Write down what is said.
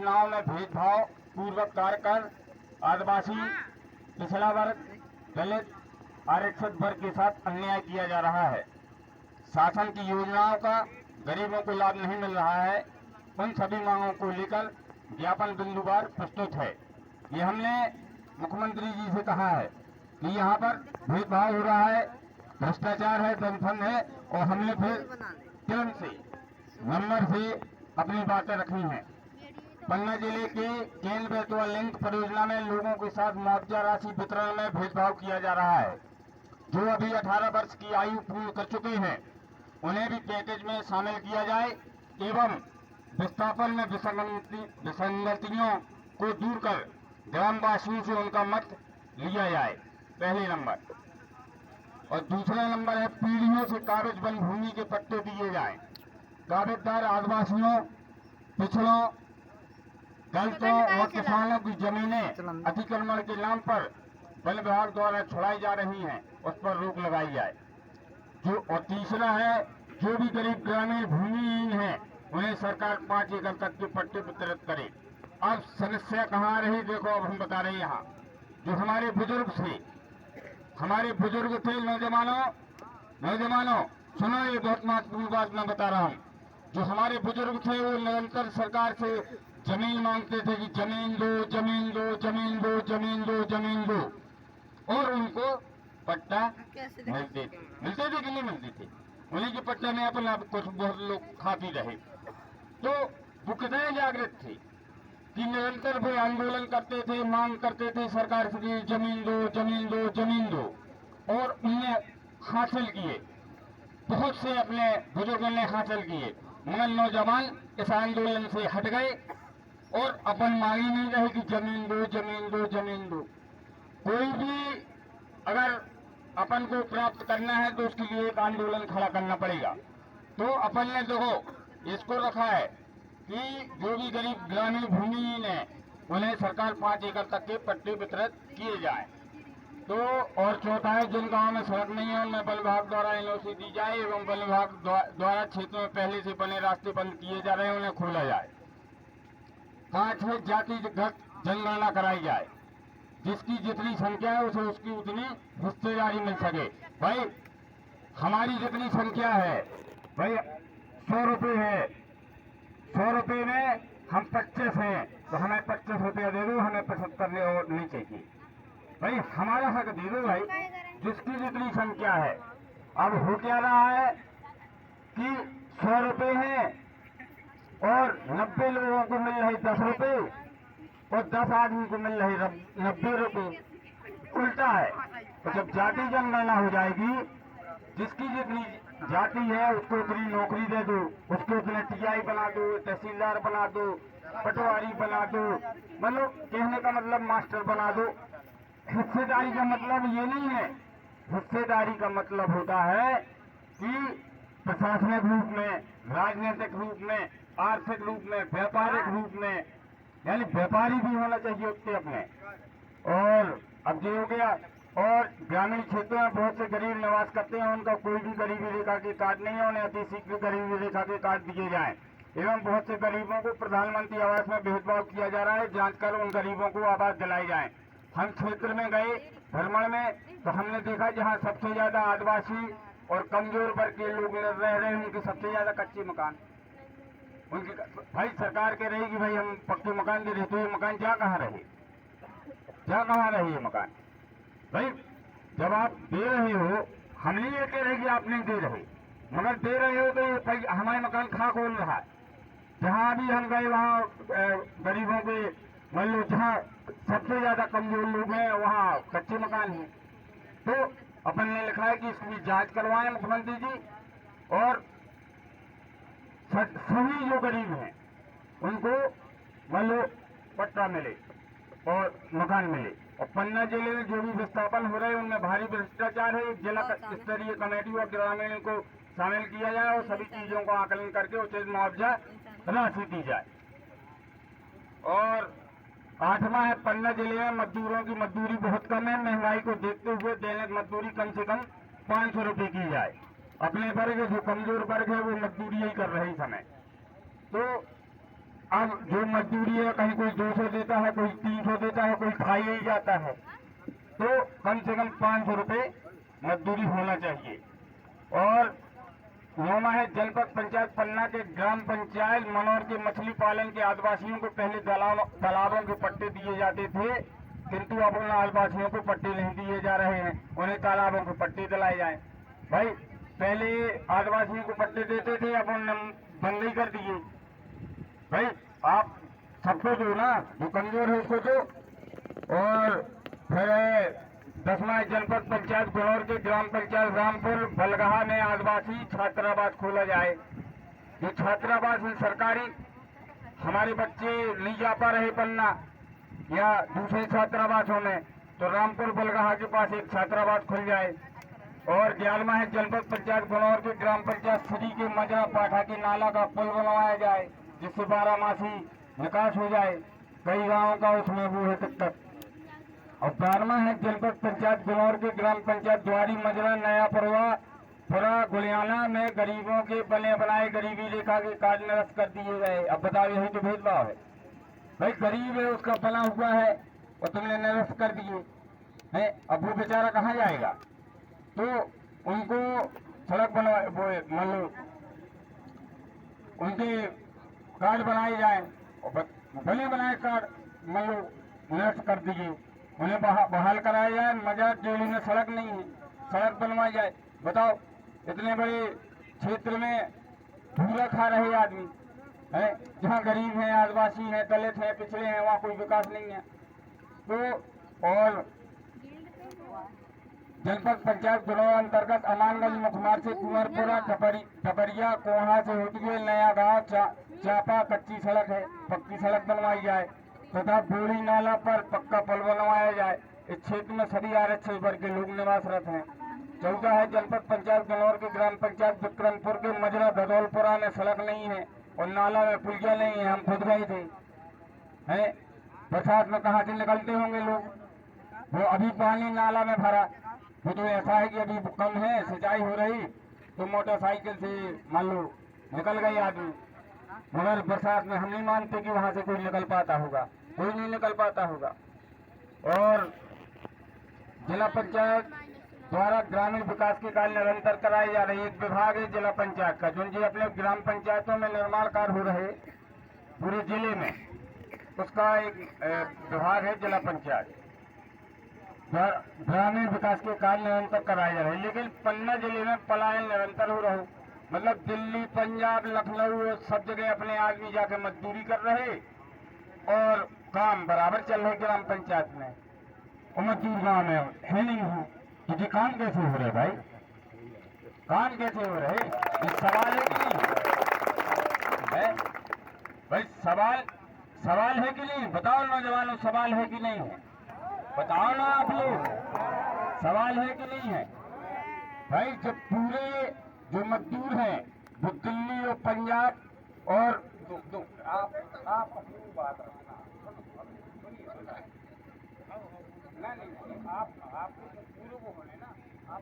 योजनाओं में भेदभाव पूर्वक कार्य कर आदिवासी, पिछड़ा वर्ग, दलित, आरक्षित वर्ग के साथ अन्याय किया जा रहा है। शासन की योजनाओं का गरीबों को लाभ नहीं मिल रहा है। उन सभी मांगों को लेकर ज्ञापन बिंदुवार प्रस्तुत है। ये हमने मुख्यमंत्री जी से कहा है कि यहाँ पर भेदभाव हो रहा है, भ्रष्टाचार है, दंथन है, और हमने फिर तुरंत से नंबर से अपनी बातें रखी हैं। पन्ना जिले के केंद्र बेतवा लिंक परियोजना में लोगों के साथ मुआवजा राशि वितरण में भेदभाव किया जा रहा है। जो अभी 18 वर्ष की आयु पूर्ण कर चुके हैं उन्हें भी पैकेज में शामिल किया जाए एवं विस्थापन में विसंगतियों को दूर कर ग्रामवासियों से उनका मत लिया जाए, पहले नंबर। और दूसरा नंबर है पीढ़ियों से कागज वन भूमि के पट्टे दिए जाएं। कागजदार आदिवासियों, पिछड़ों, दलितों और किसानों की जमीनें अतिक्रमण के नाम पर वन विभाग द्वारा छुड़ाई जा रही हैं, उस पर रोक लगाई जाए। और तीसरा है जो भी गरीब ग्रामीण भूमिहीन हैं उन्हें सरकार 5 एकड़ तक के पट्टे वितरित करे। अब समस्या कहाँ रही, देखो अब हम बता रहे हैं। यहाँ जो हमारे बुजुर्ग थे, नौजवानों सुनो, ये बहुत महत्वपूर्ण बात मैं बता रहा हूँ। जो हमारे बुजुर्ग थे वो निरंतर सरकार से जमीन मांगते थे कि जमीन दो, जमीन दो, जमीन दो, जमीन दो, जमीन दो, और उनको पट्टा मिलते थे कि नहीं मिलते थे। उन्हीं के पट्टे में अपना कुछ बहुत लोग खा पी रहे। तो वो कितने जागृत थे कि निरंतर वो आंदोलन करते थे, मांग करते थे सरकार से कि जमीन दो, जमीन दो, जमीन दो, और उनने हासिल किए, बहुत से अपने बुजुर्गों ने हासिल किए। मगर नौजवान इस आंदोलन से हट गए और अपन मांगी नहीं रहे कि जमीन दो, जमीन दो, जमीन दो। कोई भी अगर अपन को प्राप्त करना है तो उसके लिए एक आंदोलन खड़ा करना पड़ेगा। तो अपन ने देखो इसको रखा है कि जो भी गरीब ग्रामीण भूमिहीन है उन्हें सरकार 5 एकड़ तक के पट्टे वितरित किए जाए। तो और चौथा है जिन गाँव में सड़क नहीं है उनमें वन विभाग द्वारा एनओसी दी जाए एवं वन विभाग द्वारा क्षेत्र में पहले से बने रास्ते बंद किए जा रहे हैं उन्हें खोला जाए। 5 है जातिगत जनगणना कराई जाए, जिसकी जितनी संख्या है उसे उसकी उतनी हिस्सेदारी मिल सके। भाई हमारी जितनी संख्या है, भाई 100 रुपये है, 100 रुपये में हम 25 हैं तो हमें 25 रुपया दे दो, हमें 75 और नहीं चाहिए। भाई हमारा हक दे दो भाई, जिसकी जितनी संख्या है। अब हो क्या रहा है कि 100 रुपये हैं और 90 लोगों को मिल रहे 10 रुपये और 10 आदमी को मिल रहे 90 रुपये, उल्टा है। तो जब जाति जनगणना हो जाएगी, जिसकी जितनी जाति है उसको उतनी नौकरी दे दो, उसको उतने टीआई बना दो, तहसीलदार बना दो, पटवारी बना दो, मतलब कहने का मतलब मास्टर बना दो। हिस्सेदारी का मतलब ये नहीं है, हिस्सेदारी का मतलब होता है कि प्रशासनिक रूप में, राजनीतिक रूप में, आर्थिक रूप में, व्यापारिक रूप में, यानी व्यापारी भी होना चाहिए उसके अपने। और अब ये हो गया। और ग्रामीण क्षेत्रों में बहुत से गरीब निवास करते हैं, उनका कोई भी गरीबी रेखा के कार्ड नहीं है, उन्हें अति शीघ्र गरीबी रेखा के कार्ड दिए जाएं। एवं बहुत से गरीबों को प्रधानमंत्री आवास में भेदभाव किया जा रहा है, जांच कर उन गरीबों को आवास दिलाई जाए। हम क्षेत्र में गए भ्रमण में तो हमने देखा जहाँ सबसे ज्यादा आदिवासी और कमजोर वर्ग के लोग रह रहे हैं उनके सबसे ज्यादा कच्चे मकान। उनकी भाई सरकार कह रही कि भाई हम पक्के मकान दे रहे, तो ये मकान जा कहाँ रहे, जा कहाँ रहे ये मकान। भाई जब आप दे रहे हो, हम नहीं ये कह रहे कि आप नहीं दे रहे, मगर दे रहे हो तो ये हमारे मकान खा खोल रहा है। जहाँ भी हम गए वहाँ गरीबों के, मान लो जहाँ सबसे ज्यादा कमजोर लोग हैं वहाँ कच्चे मकान हैं। तो अपन ने लिखा है कि इसकी जांच करवाएं मुख्यमंत्री जी, और सभी जो गरीब हैं उनको मान लो पट्टा मिले और मकान मिले। और पन्ना जिले में जो भी विस्थापन हो रहे हैं उनमें भारी भ्रष्टाचार है। जिला स्तरीय कमेटी और ग्रामीण को शामिल किया जाए और सभी चीजों का आकलन करके उचित मुआवजा राशि दी जाए। और 8वां है पन्ना जिले में मजदूरों की मजदूरी बहुत कम है, महंगाई को देखते हुए दैनिक मजदूरी कम से कम 500 रुपये की जाए। अपने वर्ग जो कमजोर वर्ग है वो मजदूरी ही कर रहे इस समय। तो अब जो मजदूरी है कहीं कोई 200 देता है, कोई 300 देता है, कोई खा ही जाता है, तो कम से कम 500 रुपये मजदूरी होना चाहिए। और नौमा है जनपद पंचायत पन्ना के ग्राम पंचायत मनोर के मछली पालन के आदिवासियों को पहले तालाबों के पट्टे दिए जाते थे, किंतु अब उन आदिवासियों को पट्टे नहीं दिए जा रहे हैं, उन्हें तालाबों के पट्टे दिलाए जाए। भाई पहले आदिवासियों को पट्टे देते थे, अब उन्होंने बंद ही कर दिए। भाई आप सबको दो ना, जो कमजोर है उसको दो। और फिर 10वां जनपद पंचायत गुनौर के ग्राम पंचायत रामपुर बलगहा में आदिवासी छात्रावास खोला जाए। जो छात्रावास है सरकारी, हमारे बच्चे नहीं जा पा रहे पन्ना या दूसरे छात्रावासों में, तो रामपुर बलगहा के पास एक छात्रावास खुल जाए। और 11वां है जनपद पंचायत गुनौर के ग्राम पंचायत श्री के मजरा पाठा के नाला का पुल बनवाया जाए, जिससे 12मासी विकास हो जाए। कई गांवों का उसमें वो है दिक्कत। और 12वां है जनपद पंचायत गुनौर के ग्राम पंचायत द्वारी मजरा नया पुरा गुलियाना में गरीबों के बने बनाए गरीबी रेखा के कार्ड निरस्त कर दिए गए। अब बताओ, यही तो भेदभाव है। भाई गरीब है, उसका बना हुआ है और तुमने निरस्त कर दिए है, अब वो बेचारा कहाँ जाएगा? तो उनको सड़क बनवा, मान लो उनके कार्ड बनाए जाए, और भले बनाए कार्ड, मान लो निरस्त कर दीजिए, उन्हें बहाल कराया जाए। मजा जेल में सड़क नहीं है, सड़क बनवाई जाए। बताओ, इतने बड़े क्षेत्र में धूला खा रहे आदमी है, जहाँ गरीब हैं, आदिवासी हैं, दलित हैं, पिछड़े हैं, वहाँ कोई विकास नहीं है। तो और जनपद पंचायत गुनौर अंतर्गत अमानगंज मुखमार से कुंवरपुरा टपरिया कोहा से होती हुए नया गांव चापा कच्ची सड़क है, पक्की सड़क बनवाई जाए तथा बोड़ी नाला पर पक्का पुल बनवाया जाए। इस क्षेत्र में सभी आरक्षित वर्ग के लोग निवासरत हैं। 14 है जनपद पंचायत गुनौर के ग्राम पंचायत विक्रमपुर के मजरा धदौलपुरा में सड़क नहीं है और नाला में पुलिया नहीं है, हम खुद गए थे हैं। बरसात में कहाँ से निकलते होंगे लोग? वो अभी पानी नाला में भरा, वो तो ऐसा है कि अभी कम है, सिंचाई हो रही, तो मोटरसाइकिल से मान लो निकल गए आदमी। मगर बरसात में हम नहीं मानते कि वहां से कोई निकल पाता होगा, कोई नहीं निकल पाता होगा। और जिला पंचायत द्वारा ग्रामीण विकास के कार्य निरंतर कराए जा रहे। एक विभाग है जिला पंचायत का, जो जी अपने ग्राम पंचायतों में निर्माण कार्य हो रहे पूरे जिले में, उसका एक विभाग है जिला पंचायत। ग्रामीण विकास के कार्य निरंतर कराए जा रहे हैं, लेकिन पन्ना जिले में पलायन निरंतर हो रहा है। मतलब दिल्ली, पंजाब, लखनऊ सब जगह अपने आदमी जाके मजदूरी कर रहे और काम बराबर चल रहे ग्राम पंचायत में, और मजदूर गाँव में है नहीं है। तो ये काम कैसे हो रहे भाई? काम कैसे हो रहे? ये सवाल है कि नहीं है भाई? सवाल है कि नहीं? बताओ नौजवानों, सवाल है कि नहीं है? बताओ ना आप लोग, सवाल है कि नहीं है भाई? जब पूरे जो मजदूर हैं वो दिल्ली और पंजाब और आप अपनी बात रखना, नहीं आप पूरे वो होने ना, आप